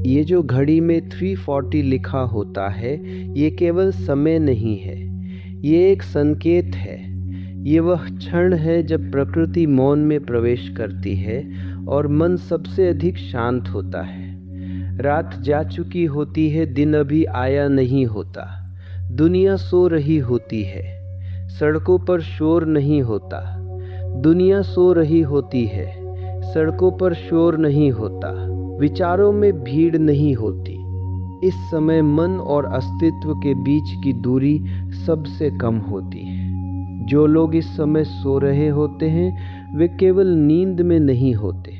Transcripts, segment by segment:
ये जो घड़ी में 340 लिखा होता है, ये केवल समय नहीं है, ये एक संकेत है। ये वह क्षण है जब प्रकृति मौन में प्रवेश करती है और मन सबसे अधिक शांत होता है। रात जा चुकी होती है, दिन अभी आया नहीं होता। दुनिया सो रही होती है, सड़कों पर शोर नहीं होता। दुनिया सो रही होती है, सड़कों पर शोर नहीं होता। विचारों में भीड़ नहीं होती। इस समय मन और अस्तित्व के बीच की दूरी सबसे कम होती है। जो लोग इस समय सो रहे होते हैं, वे केवल नींद में नहीं होते,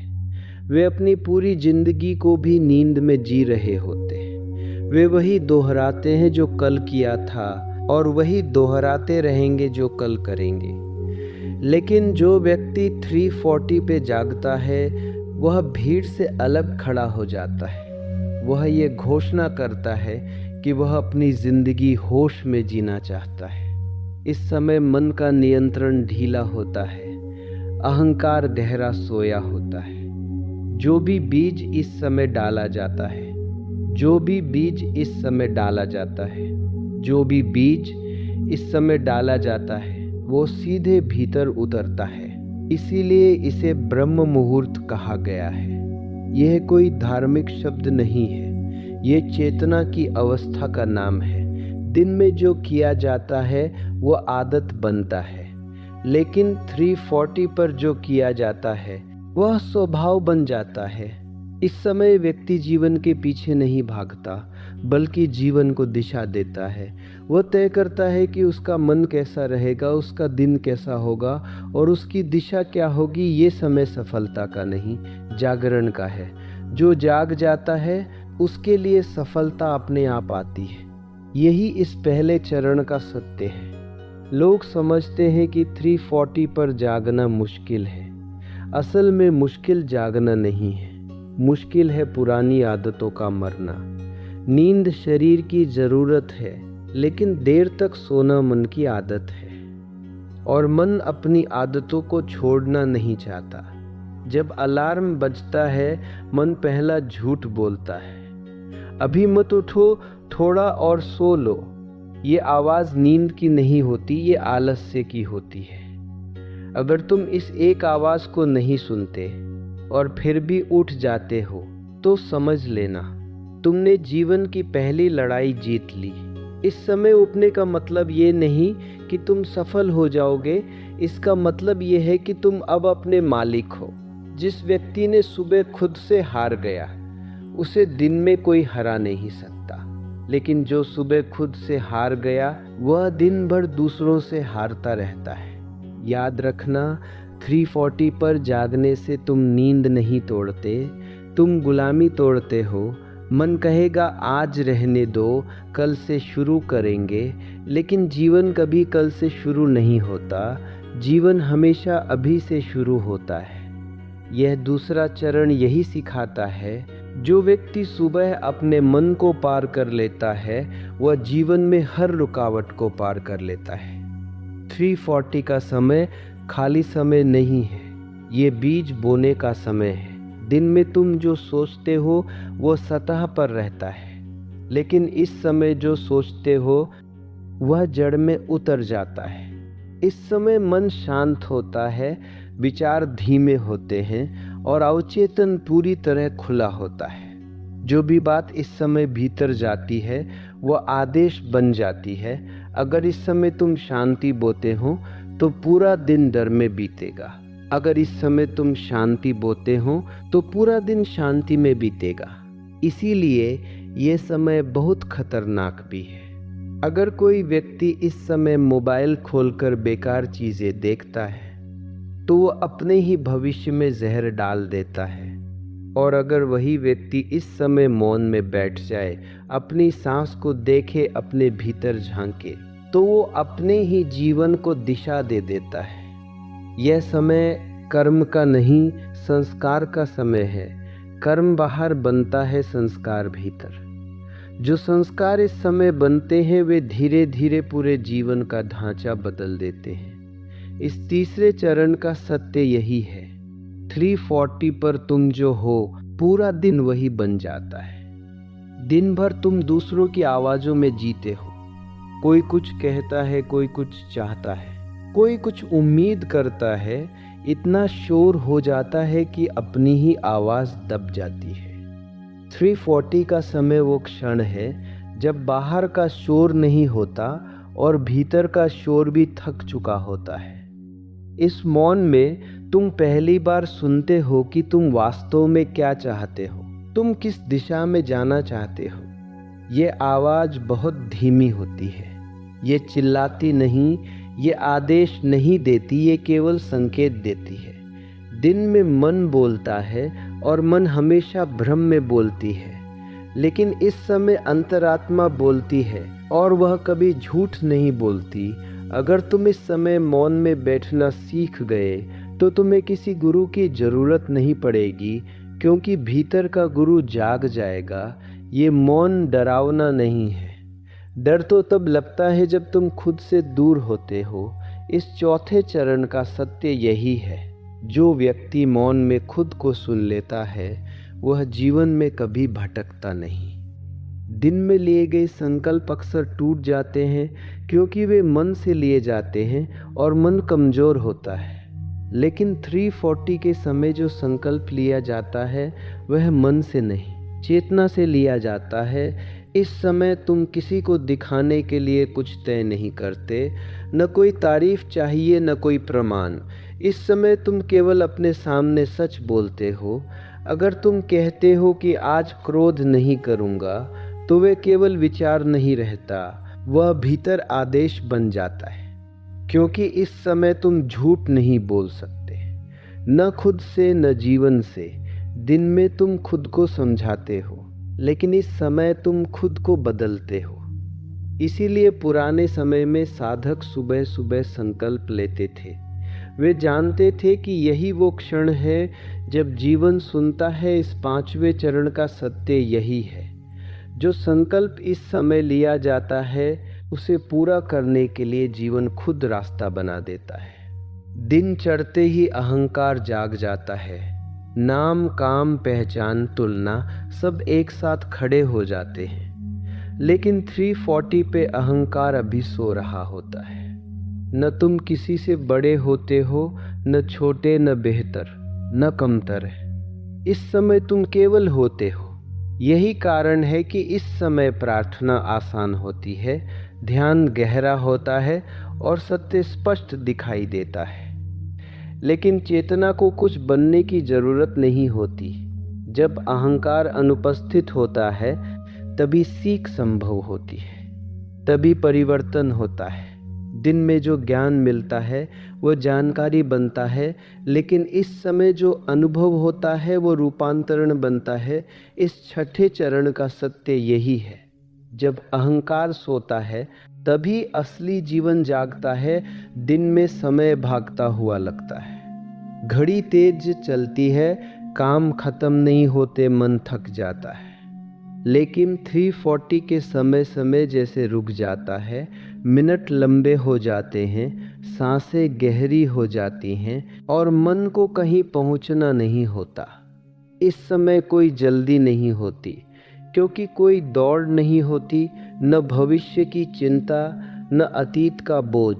वे अपनी पूरी जिंदगी को भी नींद में जी रहे होते हैं। वे वही दोहराते हैं जो कल किया था और वही दोहराते रहेंगे जो कल करेंगे। लेकिन जो व्यक्ति 340 पे जागता है, वह भीड़ से अलग खड़ा हो जाता है। वह ये घोषणा करता है कि वह अपनी जिंदगी होश में जीना चाहता है। इस समय मन का नियंत्रण ढीला होता है, अहंकार गहरा सोया होता है। जो भी बीज इस समय डाला जाता है, जो भी बीज इस समय डाला जाता है, जो भी बीज इस समय डाला जाता है, वो सीधे भीतर उतरता है। इसीलिए इसे ब्रह्म मुहूर्त कहा गया है। यह कोई धार्मिक शब्द नहीं है, ये चेतना की अवस्था का नाम है। दिन में जो किया जाता है वो आदत बनता है, लेकिन 340 पर जो किया जाता है वह स्वभाव बन जाता है। इस समय व्यक्ति जीवन के पीछे नहीं भागता, बल्कि जीवन को दिशा देता है। वह तय करता है कि उसका मन कैसा रहेगा, उसका दिन कैसा होगा और उसकी दिशा क्या होगी। ये समय सफलता का नहीं, जागरण का है। जो जाग जाता है उसके लिए सफलता अपने आप आती है। यही इस पहले चरण का सत्य है। लोग समझते हैं कि 340 पर जागना मुश्किल है। असल में मुश्किल जागना नहीं है, मुश्किल है पुरानी आदतों का मरना। नींद शरीर की ज़रूरत है, लेकिन देर तक सोना मन की आदत है और मन अपनी आदतों को छोड़ना नहीं चाहता। जब अलार्म बजता है, मन पहला झूठ बोलता है, अभी मत उठो, थोड़ा और सो लो। ये आवाज़ नींद की नहीं होती, ये आलस्य की होती है। अगर तुम इस एक आवाज़ को नहीं सुनते और फिर भी उठ जाते हो, तो समझ लेना तुमने जीवन की पहली लड़ाई जीत ली। इस समय उठने का मतलब ये नहीं कि तुम सफल हो जाओगे, इसका मतलब ये है कि तुम अब अपने मालिक हो। जिस व्यक्ति ने सुबह खुद से हार गया, उसे दिन में कोई हरा नहीं सकता, लेकिन जो सुबह खुद से हार गया, वह दिन भर दूसरों से हारता रहता है। याद रखना, 340 पर जागने से तुम नींद नहीं तोड़ते, तुम गुलामी तोड़ते हो। मन कहेगा आज रहने दो, कल से शुरू करेंगे, लेकिन जीवन कभी कल से शुरू नहीं होता। जीवन हमेशा अभी से शुरू होता है। यह दूसरा चरण यही सिखाता है। जो व्यक्ति सुबह अपने मन को पार कर लेता है, वह जीवन में हर रुकावट को पार कर लेता है। 340 का समय खाली समय नहीं है, ये बीज बोने का समय है। दिन में तुम जो सोचते हो वो सतह पर रहता है, लेकिन इस समय जो सोचते हो वह जड़ में उतर जाता है। इस समय मन शांत होता है, विचार धीमे होते हैं और अवचेतन पूरी तरह खुला होता है। जो भी बात इस समय भीतर जाती है वह आदेश बन जाती है। अगर इस समय तुम शांति बोते हो तो पूरा दिन डर में बीतेगा। अगर इस समय तुम शांति बोते हो तो पूरा दिन शांति में बीतेगा। इसीलिए ये समय बहुत खतरनाक भी है। अगर कोई व्यक्ति इस समय मोबाइल खोलकर बेकार चीज़ें देखता है, तो वो अपने ही भविष्य में जहर डाल देता है। और अगर वही व्यक्ति इस समय मौन में बैठ जाए, अपनी सांस को देखे, अपने भीतर झांके, तो वो अपने ही जीवन को दिशा दे देता है। यह समय कर्म का नहीं, संस्कार का समय है। कर्म बाहर बनता है, संस्कार भीतर। जो संस्कार इस समय बनते हैं, वे धीरे धीरे पूरे जीवन का ढांचा बदल देते हैं। इस तीसरे चरण का सत्य यही है। 340 पर तुम जो हो, पूरा दिन वही बन जाता है। दिन भर तुम दूसरों की आवाज़ों में जीते हो। कोई कुछ कहता है, कोई कुछ चाहता है, कोई कुछ उम्मीद करता है। इतना शोर हो जाता है कि अपनी ही आवाज़ दब जाती है। 3:40 का समय वो क्षण है जब बाहर का शोर नहीं होता और भीतर का शोर भी थक चुका होता है। इस मौन में तुम पहली बार सुनते हो कि तुम वास्तव में क्या चाहते हो, तुम किस दिशा में जाना चाहते हो। ये आवाज़ बहुत धीमी होती है, ये चिल्लाती नहीं, ये आदेश नहीं देती, ये केवल संकेत देती है। दिन में मन बोलता है और मन हमेशा भ्रम में बोलती है, लेकिन इस समय अंतरात्मा बोलती है और वह कभी झूठ नहीं बोलती। अगर तुम इस समय मौन में बैठना सीख गए तो तुम्हें किसी गुरु की ज़रूरत नहीं पड़ेगी, क्योंकि भीतर का गुरु जाग जाएगा। ये मौन डरावना नहीं है। डर तो तब लगता है जब तुम खुद से दूर होते हो। इस चौथे चरण का सत्य यही है, जो व्यक्ति मौन में खुद को सुन लेता है वह जीवन में कभी भटकता नहीं। दिन में लिए गए संकल्प अक्सर टूट जाते हैं क्योंकि वे मन से लिए जाते हैं और मन कमज़ोर होता है। लेकिन 3:40 के समय जो संकल्प लिया जाता है वह मन से नहीं, चेतना से लिया जाता है। इस समय तुम किसी को दिखाने के लिए कुछ तय नहीं करते, न कोई तारीफ चाहिए न कोई प्रमाण। इस समय तुम केवल अपने सामने सच बोलते हो। अगर तुम कहते हो कि आज क्रोध नहीं करूँगा, तो वे केवल विचार नहीं रहता, वह भीतर आदेश बन जाता है। क्योंकि इस समय तुम झूठ नहीं बोल सकते, न खुद से न जीवन से। दिन में तुम खुद को समझाते हो, लेकिन इस समय तुम खुद को बदलते हो। इसीलिए पुराने समय में साधक सुबह सुबह संकल्प लेते थे। वे जानते थे कि यही वो क्षण है जब जीवन सुनता है। इस 5वें चरण का सत्य यही है, जो संकल्प इस समय लिया जाता है उसे पूरा करने के लिए जीवन खुद रास्ता बना देता है। दिन चढ़ते ही अहंकार जाग जाता है। नाम, काम, पहचान, तुलना सब एक साथ खड़े हो जाते हैं। लेकिन 3:40 पे अहंकार अभी सो रहा होता है। न तुम किसी से बड़े होते हो, न छोटे, न बेहतर, न कमतर। इस समय तुम केवल होते हो। यही कारण है कि इस समय प्रार्थना आसान होती है, ध्यान गहरा होता है और सत्य स्पष्ट दिखाई देता है। लेकिन चेतना को कुछ बनने की जरूरत नहीं होती। जब अहंकार अनुपस्थित होता है तभी सीख संभव होती है, तभी परिवर्तन होता है। दिन में जो ज्ञान मिलता है वह जानकारी बनता है, लेकिन इस समय जो अनुभव होता है वो रूपांतरण बनता है। इस छठे चरण का सत्य यही है, जब अहंकार सोता है तभी असली जीवन जागता है। दिन में समय भागता हुआ लगता है, घड़ी तेज चलती है, काम खत्म नहीं होते, मन थक जाता है। लेकिन 3:40 के समय समय जैसे रुक जाता है, मिनट लंबे हो जाते हैं, सांसें गहरी हो जाती हैं और मन को कहीं पहुंचना नहीं होता। इस समय कोई जल्दी नहीं होती, क्योंकि कोई दौड़ नहीं होती, न भविष्य की चिंता, न अतीत का बोझ।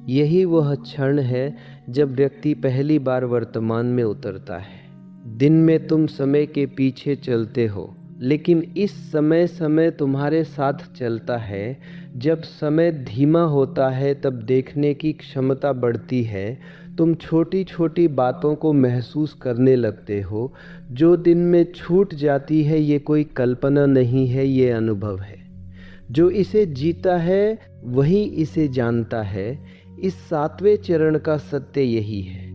यही वह क्षण है जब व्यक्ति पहली बार वर्तमान में उतरता है। दिन में तुम समय के पीछे चलते हो, लेकिन इस समय समय तुम्हारे साथ चलता है। जब समय धीमा होता है तब देखने की क्षमता बढ़ती है। तुम छोटी छोटी बातों को महसूस करने लगते हो। जो दिन में छूट जाती है ये कोई कल्पना नहीं है, ये अनुभव है। जो इसे जीता है वही इसे जानता है। इस 7वें चरण का सत्य यही है,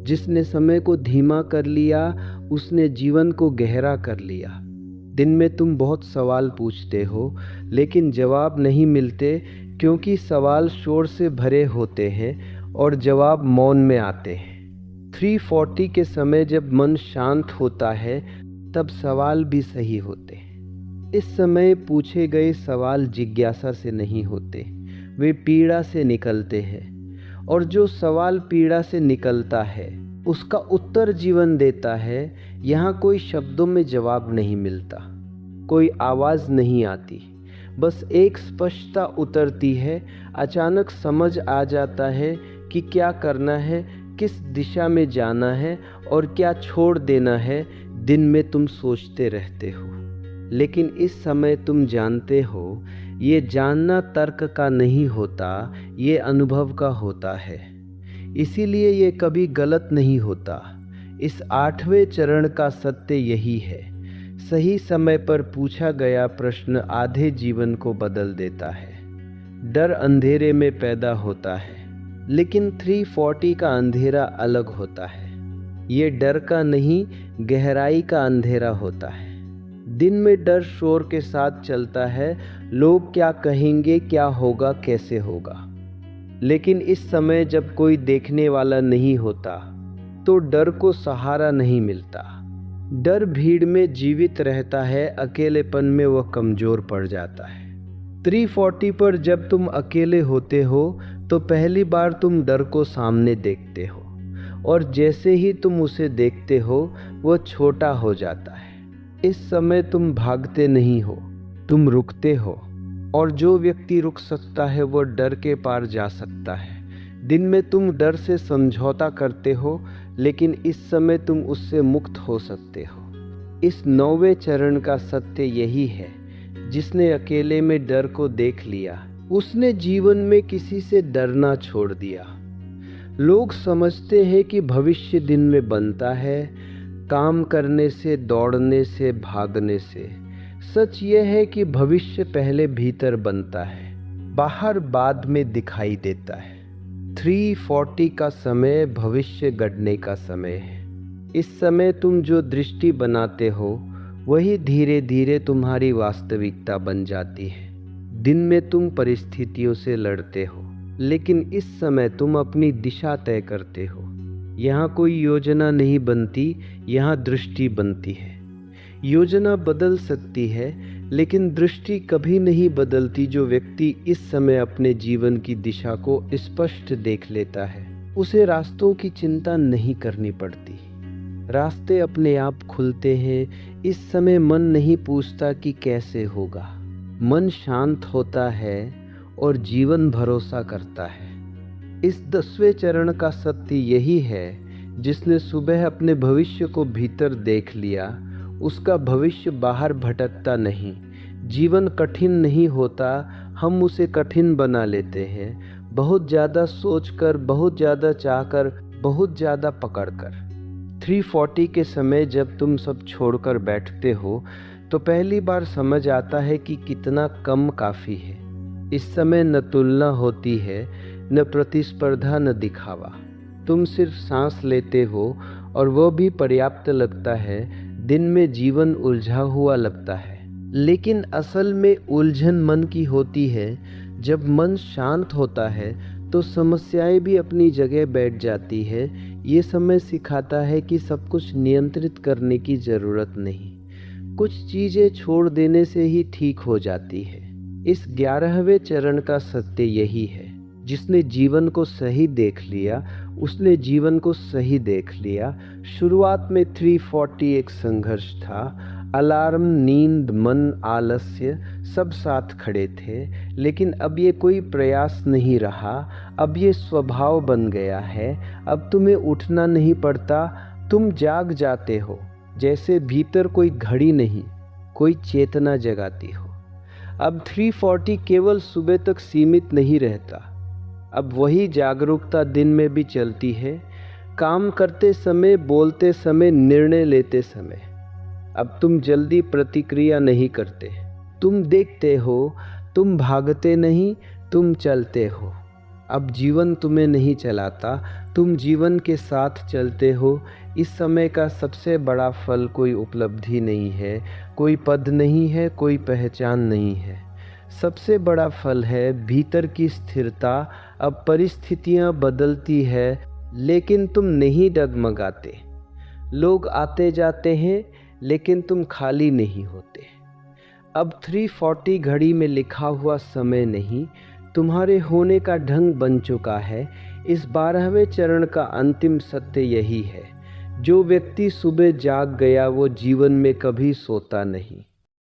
जिसने समय को धीमा कर लिया उसने जीवन को गहरा कर लिया। दिन में तुम बहुत सवाल पूछते हो, लेकिन जवाब नहीं मिलते, क्योंकि सवाल शोर से भरे होते हैं और जवाब मौन में आते हैं। 3:40 के समय जब मन शांत होता है तब सवाल भी सही होते हैं। इस समय पूछे गए सवाल जिज्ञासा से नहीं होते, वे पीड़ा से निकलते हैं। और जो सवाल पीड़ा से निकलता है उसका उत्तर जीवन देता है। यहाँ कोई शब्दों में जवाब नहीं मिलता, कोई आवाज़ नहीं आती, बस एक स्पष्टता उतरती है। अचानक समझ आ जाता है कि क्या करना है, किस दिशा में जाना है और क्या छोड़ देना है। दिन में तुम सोचते रहते हो, लेकिन इस समय तुम जानते हो। ये जानना तर्क का नहीं होता, ये अनुभव का होता है। इसीलिए ये कभी गलत नहीं होता। इस 8वें चरण का सत्य यही है। सही समय पर पूछा गया प्रश्न आधे जीवन को बदल देता है। डर अंधेरे में पैदा होता है, लेकिन 340 का अंधेरा अलग होता है। ये डर का नहीं, गहराई का अंधेरा होता है। दिन में डर शोर के साथ चलता है, लोग क्या कहेंगे, क्या होगा, कैसे होगा। लेकिन इस समय जब कोई देखने वाला नहीं होता, तो डर को सहारा नहीं मिलता। डर भीड़ में जीवित रहता है, अकेलेपन में वह कमजोर पड़ जाता है। 340 पर जब तुम अकेले होते हो, तो पहली बार तुम डर को सामने देखते हो, और जैसे ही तुम उसे देखते हो, वह छोटा हो जाता है। इस समय तुम भागते नहीं हो, तुम रुकते हो, और जो व्यक्ति रुक सकता है वह डर के पार जा सकता है। दिन में तुम डर से समझौता करते हो, लेकिन इस समय तुम उससे मुक्त हो सकते हो। इस 9वें चरण का सत्य यही है। जिसने अकेले में डर को देख लिया, उसने जीवन में किसी से डरना छोड़ दिया। लोग समझते हैं कि भविष्य दिन में बनता है, काम करने से, दौड़ने से, भागने से। सच यह है कि भविष्य पहले भीतर बनता है, बाहर बाद में दिखाई देता है। 340 का समय भविष्य गढ़ने का समय है। इस समय तुम जो दृष्टि बनाते हो, वही धीरे धीरे तुम्हारी वास्तविकता बन जाती है। दिन में तुम परिस्थितियों से लड़ते हो, लेकिन इस समय तुम अपनी दिशा तय करते हो। यहाँ कोई योजना नहीं बनती, यहाँ दृष्टि बनती है। योजना बदल सकती है, लेकिन दृष्टि कभी नहीं बदलती। जो व्यक्ति इस समय अपने जीवन की दिशा को स्पष्ट देख लेता है, उसे रास्तों की चिंता नहीं करनी पड़ती। रास्ते अपने आप खुलते हैं। इस समय मन नहीं पूछता कि कैसे होगा। मन शांत होता है और जीवन भरोसा करता है। इस 10वें चरण का सत्य यही है। जिसने सुबह अपने भविष्य को भीतर देख लिया, उसका भविष्य बाहर भटकता नहीं। जीवन कठिन नहीं होता, हम उसे कठिन बना लेते हैं। बहुत ज़्यादा सोचकर, बहुत ज़्यादा चाहकर, बहुत ज़्यादा पकड़कर। 340 के समय जब तुम सब छोड़कर बैठते हो, तो पहली बार समझ आता है कि कितना कम काफ़ी है। इस समय न तुलना होती है, न प्रतिस्पर्धा, न दिखावा। तुम सिर्फ सांस लेते हो, और वह भी पर्याप्त लगता है। दिन में जीवन उलझा हुआ लगता है, लेकिन असल में उलझन मन की होती है। जब मन शांत होता है, तो समस्याएं भी अपनी जगह बैठ जाती है। ये समय सिखाता है कि सब कुछ नियंत्रित करने की ज़रूरत नहीं। कुछ चीज़ें छोड़ देने से ही ठीक हो जाती है। इस 11वें चरण का सत्य यही है। जिसने जीवन को सही देख लिया, उसने जीवन को सही देख लिया। शुरुआत में 340 एक संघर्ष था। अलार्म, नींद, मन, आलस्य सब साथ खड़े थे, लेकिन अब ये कोई प्रयास नहीं रहा। अब ये स्वभाव बन गया है। अब तुम्हें उठना नहीं पड़ता, तुम जाग जाते हो। जैसे भीतर कोई घड़ी नहीं, कोई चेतना जगाती हो। अब 340 केवल सुबह तक सीमित नहीं रहता। अब वही जागरूकता दिन में भी चलती है, काम करते समय, बोलते समय, निर्णय लेते समय। अब तुम जल्दी प्रतिक्रिया नहीं करते, तुम देखते हो। तुम भागते नहीं, तुम चलते हो। अब जीवन तुम्हें नहीं चलाता, तुम जीवन के साथ चलते हो। इस समय का सबसे बड़ा फल कोई उपलब्धि नहीं है, कोई पद नहीं है, कोई पहचान नहीं है। सबसे बड़ा फल है भीतर की स्थिरता। अब परिस्थितियां बदलती है, लेकिन तुम नहीं डगमगाते। लोग आते जाते हैं, लेकिन तुम खाली नहीं होते। अब 340 घड़ी में लिखा हुआ समय नहीं, तुम्हारे होने का ढंग बन चुका है। इस 12वें चरण का अंतिम सत्य यही है। जो व्यक्ति सुबह जाग गया, वो जीवन में कभी सोता नहीं।